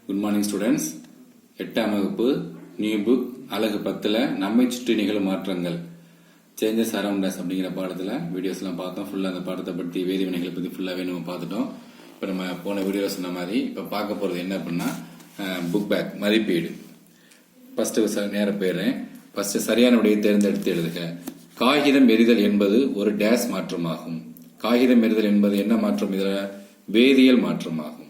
Good morning students. 8ஆம் வகுப்பு new book அலகு 10ல் நம்மை சுற்றி நிகழும் மாற்றங்கள் சேஞ்சஸ் அரவுண்ட் அஸ் அப்படிங்கிற பாடத்தில் வீடியோஸ்லாம் பார்த்தோம். ஃபுல்லாக அந்த பாடத்தை பற்றி வேதி வினைகளை பற்றி ஃபுல்லாகவே நம்ம பார்த்துட்டோம். இப்போ நம்ம போன வீடியோ சொன்ன மாதிரி இப்போ பார்க்க போகிறது என்ன அப்படின்னா புக் பேக் மதிப்பீடு. ஃபர்ஸ்ட் நேர போயிடுறேன். ஃபர்ஸ்ட் சரியான விடையை தேர்ந்தெடுத்து எழுதுக. காகிதம் எரிதல் என்பது ஒரு டேஸ் மாற்றமாகும். காகிதம் எரிதல் என்பது என்ன மாற்றம்? இதில் வேதியியல் மாற்றமாகும்.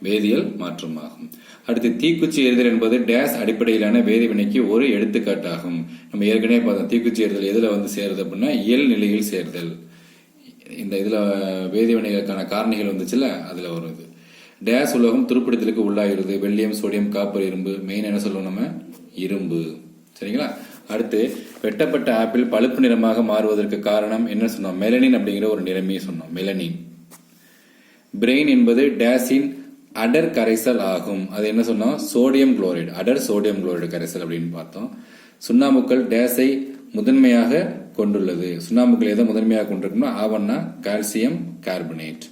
வேதியியல் மாற்றமாகும். அடுத்து தீக்குச்சி எரிதல் என்பது டேஸ் அடிப்படையிலான வேதிவினைக்கு ஒரு எடுத்துக்காட்டாகும். நம்ம ஏற்கனவே பார்த்தோம் தீக்குச்சி எரிதல் எதுல சேருது அப்படின்னா இயல் நிலையில் சேர்தல். இந்த இதுல வேதிவினைகளுக்கான காரணிகள் வந்துச்சுல அதுல வருது. டேஸ் உலோகம் துருப்பிடித்தலுக்கு உள்ளாகிறது. வெள்ளியம், சோடியம், காப்பர், இரும்பு. மெயின் என்ன சொல்லுவோம் நம்ம? இரும்பு. சரிங்களா? அடுத்து வெட்டப்பட்ட ஆப்பிள் பழுப்பு நிறமாக மாறுவதற்கு காரணம் என்ன சொன்னோம்? மெலனின் அப்படிங்கிற ஒரு நிறமையை சொன்னோம். மெலனின். பிரெயின் என்பது டேஸின் அடர் கரைசல் ஆகும். அது என்ன சொன்னோம்? Sodium chloride. அடர் சோடியம் குளோரைடு கரைசல் அப்படின்னு பார்த்தோம். சுண்ணாம்புக்கள் டேஸை முதன்மையாக கொண்டுள்ளது. சுண்ணாம்புக்கள் எதை முதன்மையாக கொண்டிருக்கும்னா ஆவண்ணா கால்சியம் கார்பனேட்.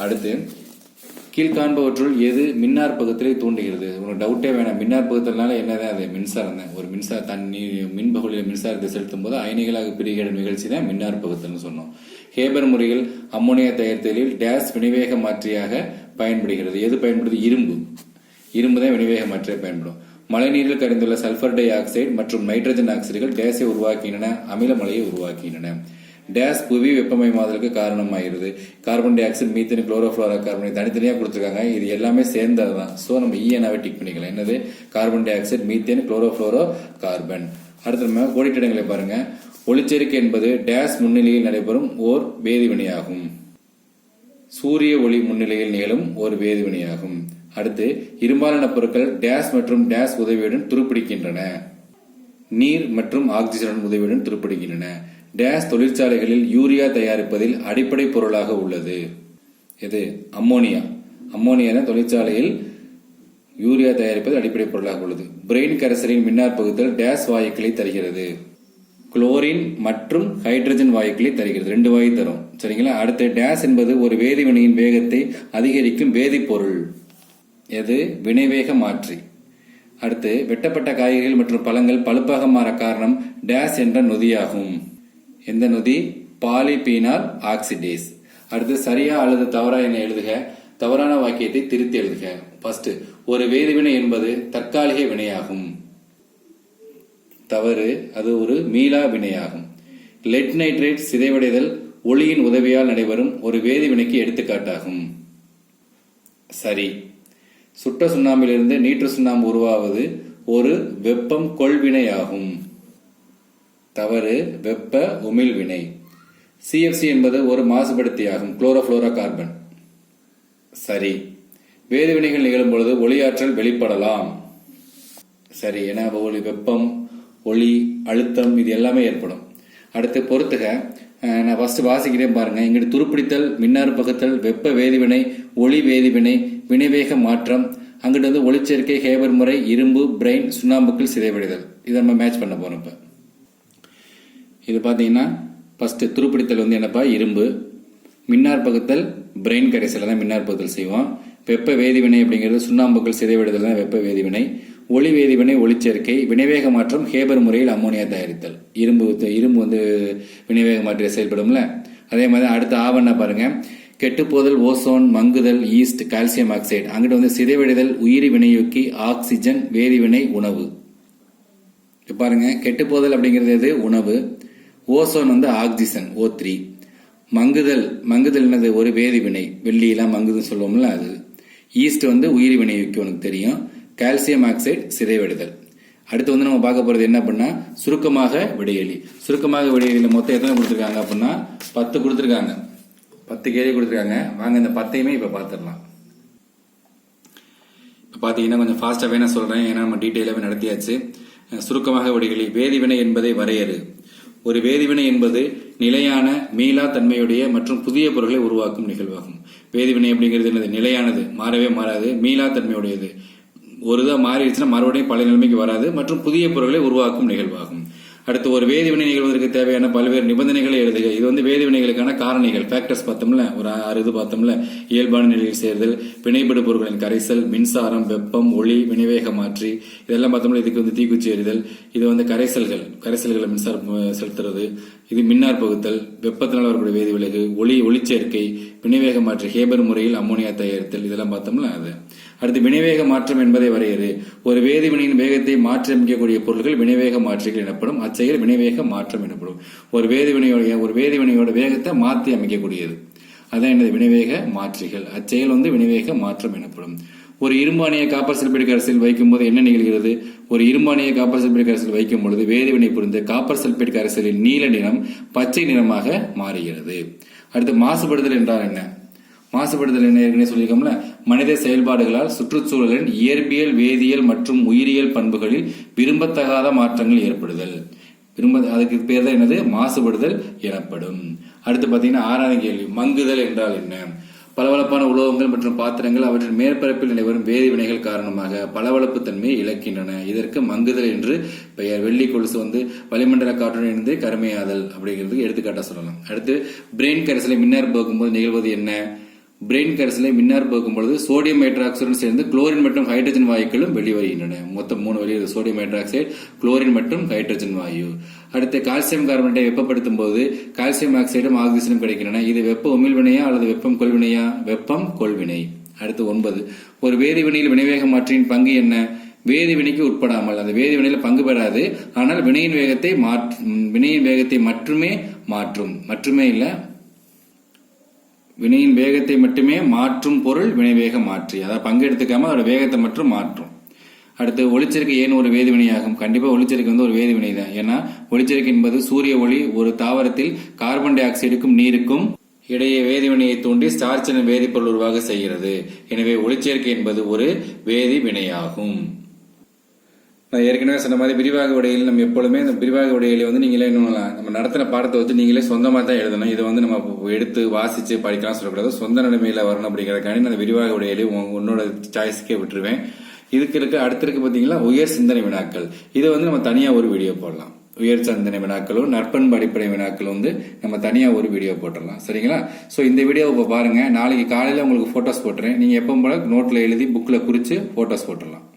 அடுத்து கீழ்காண்பவற்றுள் எது மின்னாற்பகுத்தலை தூண்டுகிறது? உங்களுக்கு டவுட்டே வேணாம். மின்னாற்பகுத்தல்னால என்னதான்? அது மின்சாரம் தான். ஒரு மின்சார தண்ணி மின்பகுதியில் மின்சாரத்தை செலுத்தும் போது அயனிகளாக பிரிகிற நிகழ்ச்சி தான் மின்னாற்பகுத்தல்னு சொன்னோம். ஹேபர் முறையில் அம்மோனியா தயாரித்தலில் டேஸ் வினைவேக மாற்றியாக பயன்படுகிறது. எது பயன்படுது? இரும்பு. இரும்பு தான் வினைவேக மாற்றியாக பயன்படும். மழைநீரில் கரைந்துள்ள சல்பர் டை ஆக்சைடு மற்றும் நைட்ரஜன் ஆக்சைடுகள் டேஸை உருவாக்குகின்றன, அமிலமலையை உருவாக்குகின்றன. டேஸ் புவி வெப்பமயமாதலுக்கு காரணமாகிறது. Carbon di oxide, methane, chlorofluoro carbon தனித்தனியாக கொடுத்துருக்காங்க. இது எல்லாமே சேர்ந்தது தான். ஸோ நம்ம ஈஎனாவே டிக் பண்ணிக்கலாம். என்னது? Carbon di oxide, methane, chlorofluoro carbon. அடுத்து நம்ம கோடிட்டடங்களை பாருங்க. ஒளிச்சேர்க்கை என்பது டேஸ் முன்னிலையில் நடைபெறும் ஓர் வேதிவினையாகும். சூரிய ஒளி முன்னிலையில் நிகழும் ஒரு வேதிவினையாகும். அடுத்து இரும்பாலான பொருட்கள் டேஸ் மற்றும் டேஸ் உதவியுடன் துருப்பிடிக்கின்றன. நீர் மற்றும் ஆக்சிஜன் உதவியுடன் துருப்பிடிக்கின்றன. டேஸ் தொழிற்சாலைகளில் யூரியா தயாரிப்பதில் அடிப்படை பொருளாக உள்ளது. எது? அம்மோனியா. அம்மோனியா தொழிற்சாலையில் யூரியா தயாரிப்பது அடிப்படை பொருளாக உள்ளது. பிரெயின் கரைசலின் மின்னாற்பகுத்தல் டேஸ் வாயுக்களை தருகிறது. குளோரின் மற்றும் ஹைட்ரஜன் வாயுக்களை தருகிறது. 2 வாயு தரும். சரிங்களா? அடுத்து டேஸ் என்பது ஒரு வேதிவினையின் வேகத்தை அதிகரிக்கும் வேதிப்பொருள். எது? வினைவேக மாற்றி. அடுத்து வெட்டப்பட்ட காய்கறிகள் மற்றும் பழங்கள் பழுப்பாக மாற காரணம் டேஸ் என்ற நொதியாகும். எந்த நொதி? Polyphenol oxidase. அடுத்து சரியா அல்லது தவறா என எழுதுக. தவறான வாக்கியத்தை திருத்தி எழுதுக. ஃபர்ஸ்ட், ஒரு வேதிவினை என்பது தற்காலிக வினையாகும். தவறு. அது ஒரு மீளா வினையாகும். லெட் நைட்ரேட் சிதைவடைதல் ஒளியின் உதவியால் நடைபெறும் ஒரு வேதிவினைக்கு எடுத்துக்காட்டாகும். சரி. சுட்ட சுண்ணாம்பிலிருந்து நீற்று சுண்ணாம்பு உருவாவது ஒரு வெப்பம் கொள்வினையாகும். தவறு. வெப்ப உமிழ் வினை. CFC என்பது ஒரு மாசுபடுத்தியாகும். Chlorofluoro carbon. சரி. வேதிவினைகள் நிகழும் பொழுது ஒளியாற்றல் வெளிப்படலாம். சரி. ஏன்னா ஒளி, வெப்பம், ஒளி, அழுத்தம் இது எல்லாமே ஏற்படும். அடுத்து பொறுத்துக. நான் ஃபர்ஸ்ட் வாசிக்கிறேன் பாருங்க. இங்கிட்டு துருப்பிடித்தல், மின்னாறு பகுத்தல், வெப்ப வேதிவினை, ஒளி வேதிவினை, வினைவேக மாற்றம். அங்கிட்டு வந்து ஒளிச்சேர்க்கை, ஹேபர் முறை, இரும்பு, பிரெயின், சுண்ணாம்புக்கள் சிதைவடைதல். இதை நம்ம மேட்ச் பண்ண போறோம். இப்ப இது பாத்தீங்கன்னா ஃபர்ஸ்ட் துருப்பிடித்தல் வந்து என்னப்பா? இரும்பு. மின்னார் பகுத்தல் பிரெயின் கரைசல தான் மின்னார் பகுத்தல் செய்வோம். வெப்ப வேதிவினை அப்படிங்கிறது சுண்ணாம்புக்கள் சிதைவடைதல் தான் வெப்ப வேதிவினை. ஒளி வேதிவினை, ஒளிச்சேர்க்கை, வினைவேக மாற்றம், ஹேபர் முறையில் அம்மோனியா தயாரித்தல். இரும்பு வந்து வினைவேக மாற்றிய செயல்படும்ல. அதே மாதிரி அடுத்த ஆவண பாருங்க. கெட்டுப்போதல், ஓசோன், மங்குதல், ஈஸ்ட், கால்சியம் ஆக்சைடு. அங்கிட்டு வந்து சிதைவடைதல், உயிரி வினையூக்கி, ஆக்சிஜன், வேதிவினை, உணவு. பாருங்க, கெட்டுப்போதல் அப்படிங்கிறது எது? உணவு. ஓசோன் வந்து ஆக்சிஜன், O3. மங்குதல் என்னது? ஒரு வேதிவினை. வெள்ளியெல்லாம் மங்குதுன்னு சொல்லுவோம்ல அது. ஈஸ்ட் வந்து உயிரி வினையூக்கி, உனக்கு தெரியும். கால்சியம் ஆக்சைடு சிதைவடைதல். அடுத்து வந்து நம்ம பார்க்க போறது என்ன அப்படின்னா சுருக்கமாக விடையெளி. சுருக்கமாக விடையெளியில மொத்தம் எத்தனை கொடுத்துருக்காங்க அப்படின்னா 10 கொடுத்துருக்காங்க. 10 கேள்வி கொடுத்துருக்காங்க. வாங்க இந்த 10ஐயுமே இப்ப பாத்துடலாம். இப்ப பாத்தீங்கன்னா கொஞ்சம் ஃபாஸ்டா வேணா சொல்றேன், ஏன்னா நம்ம டீட்டெயிலாவே நடத்தியாச்சு. சுருக்கமாக விடையெளி. வேதிவினை என்பதை வரையறு. ஒரு வேதிவினை என்பது நிலையான மீளா தன்மையுடைய மற்றும் புதிய பொருட்களை உருவாக்கும் நிகழ்வாகும். வேதிவினை அப்படிங்கிறது என்னது? நிலையானது, மாறவே மாறாது, மீளா தன்மையுடையது. ஒரு இதாக மாறிடுச்சுன்னா மறுபடியும் பழைய நிலைமைக்கு வராது மற்றும் புதிய பொருட்களை உருவாக்கும் நிகழ்வாகும். அடுத்து ஒரு வேதிவினை நிகழ்வதற்கு தேவையான பல்வேறு நிபந்தனைகளை எழுதுக. இது வந்து வேதிவினைகளுக்கான காரணிகள், ஃபேக்டர்ஸ் பார்த்தோம்ல, ஒரு 6 இது பார்த்தோம்ல. இயல்பான நிலையில் சேர்தல், வினைபடு பொருட்களின் கரைசல், மின்சாரம், வெப்பம், ஒளி, வினைவேக மாற்றி, இதெல்லாம் பார்த்தோம்ல. இதுக்கு வந்து தீக்குச்சி எறிதல், இது வந்து கரைசல்களை மின்சாரம் செலுத்துறது, இது மின்னார் பகுத்தல், வெப்பத்தினால் வரக்கூடிய வேதி விலகு, ஒளிச்சேர்க்கை, வினைவேக மாற்றி, ஹேபர் முறையில் அம்மோனியா தயாரித்தல், இதெல்லாம் பார்த்தோம்ல. அது அடுத்து வினைவேக மாற்றம் என்பதை வரையறு. ஒரு வேதிவினையின் வேகத்தை மாற்றி அமைக்கக்கூடிய பொருட்கள் வினைவேக மாற்றிகள் எனப்படும். அச்செயல் வினைவேக மாற்றம் எனப்படும். ஒரு வேதிவினையோட வேகத்தை மாற்றி அமைக்கக்கூடியது, அதான் என்னது? வினைவேக மாற்றிகள். அச்செயல் வந்து வினைவேக மாற்றம் எனப்படும். ஒரு இரும்பானிய காப்பர் சல்பேட் கரைசல் வைக்கும் போது என்ன நிகழ்கிறது? ஒரு இரும்பானிய காப்பர் சல்பேட் கரைசல் வைக்கும் பொழுது வேதிவினை புரிந்து காப்பர் சல்பேட் கரைசலின் நீல நிறம் பச்சை நிறமாக மாறுகிறது. அடுத்து மாசுபடுதல் என்றால் என்ன? மாசுபடுதல் என்ன ஏற்கனவே சொல்லியிருக்கோம்ல. மனித செயல்பாடுகளால் சுற்றுச்சூழலின் இயற்பியல், வேதியியல் மற்றும் உயிரியல் பண்புகளில் விரும்பத்தகாத மாற்றங்கள் ஏற்படுதல். அதுக்கு பேர் தான் என்னது? மாசுபடுதல் எனப்படும். அடுத்து பாத்தீங்கன்னா 6வது கேள்வி, மங்குதல் என்றால் என்ன? பளபளப்பான உலோகங்கள் மற்றும் பாத்திரங்கள் அவற்றின் மேற்பரப்பில் நடைபெறும் வேதி வினைகள் காரணமாக பளபளப்பு தன்மையை இழக்கின்றன. இதற்கு மங்குதல் என்று பெயர். வெள்ளி கொலுசு வந்து வளிமண்டல காற்றுடன் இணைந்து கருமையாதல் அப்படிங்கிறதுக்கு எடுத்துக்காட்டா சொல்லலாம். அடுத்து பிரெயின் கரைசலை மின்னார் போகும்போது நிகழ்வது என்ன? பிரெயின் கரைசலை மின்னார் போகும் பொழுது சோடியம் ஹைட்ராக்சைடுடன் சேர்ந்து குளோரின் மற்றும் ஹைட்ரஜன் வாயுக்களும் வெளிவருகின்றன. மொத்தம் 3 வெளியே சோடியம் ஹைட்ராக்சைடு, குளோரின் மற்றும் ஹைட்ரஜன் வாயு. அடுத்து கால்சியம் கார்பனேட்டை வெப்பப்படுத்தும் போது கால்சியம் ஆக்சைடும் ஆக்சிஜனும் கிடைக்கின்றன. இது வெப்ப உமிழ்வினையா அல்லது வெப்பம் கொள்வினையா? வெப்பம் கொள்வினை. அடுத்து 9, ஒரு வேதிவினையில் வினைவேக மாற்றியின் பங்கு என்ன? வேதிவினைக்கு உட்படாமல், அந்த வேதிவினையில பங்கு பெறாது, ஆனால் வினையின் வேகத்தை மட்டுமே மாற்றும். மட்டுமே இல்ல, வினையின் வேகத்தை மட்டுமே மாற்றும் பொருள் வினைவேக மாற்றி. அதாவது பங்கு எடுத்துக்காம அதோட வேகத்தை மட்டும் மாற்றும். அடுத்து ஒளிச்சேர்க்கை ஏன் ஒரு வேதிவினையாகும்? கண்டிப்பா ஒளிச்சேர்க்கை வந்து ஒரு வேதிவினை தான். ஏன்னா ஒளிச்சேர்க்கை என்பது சூரிய ஒளி ஒரு தாவரத்தில் கார்பன் டை ஆக்சைடுக்கும் நீருக்கும் இடையே வேதிவினையை தூண்டி ஸ்டார்ச் என வேதிப்பொருள் உருவாக செய்கிறது. எனவே ஒளிச்சேர்க்கை என்பது ஒரு வேதி வினையாகும். நான் ஏற்கனவே சொன்ன மாதிரி விரிவாக விடையில் நம்ம எப்பொழுதுமே இந்த விரிவாக விடையில வந்து நீங்களே நம்ம நடத்தின பாடத்தை வச்சு நீங்களே சொந்தமா தான் எழுதணும். இதை வந்து நம்ம எடுத்து வாசிச்சு படிக்கலாம் சொல்லக்கூடாது. சொந்த நிலைமையில வரணும் அப்படிங்கறதுக்காண்டி அந்த விரிவாக விடையிலே உன்னோட சாய்ஸ்க்கே விட்டுருவேன். அடுத்திருக்கு பாத்தீங்களா உயர் சிந்தனை வினாக்கள். இதை வந்து நம்ம தனியா ஒரு வீடியோ போடலாம். உயர் சிந்தனை வினாக்களும் நற்பண்பு அடிப்படை வினாக்கள் வந்து நம்ம தனியா ஒரு வீடியோ போட்டுடலாம். சரிங்களா? சோ இந்த வீடியோவை பாருங்க. நாளைக்கு காலையில உங்களுக்கு போட்டோஸ் போட்டுறேன். நீங்க எப்பவும் போல நோட்ல எழுதி புக்ல குறிச்சு போட்டோஸ் போட்டுடலாம்.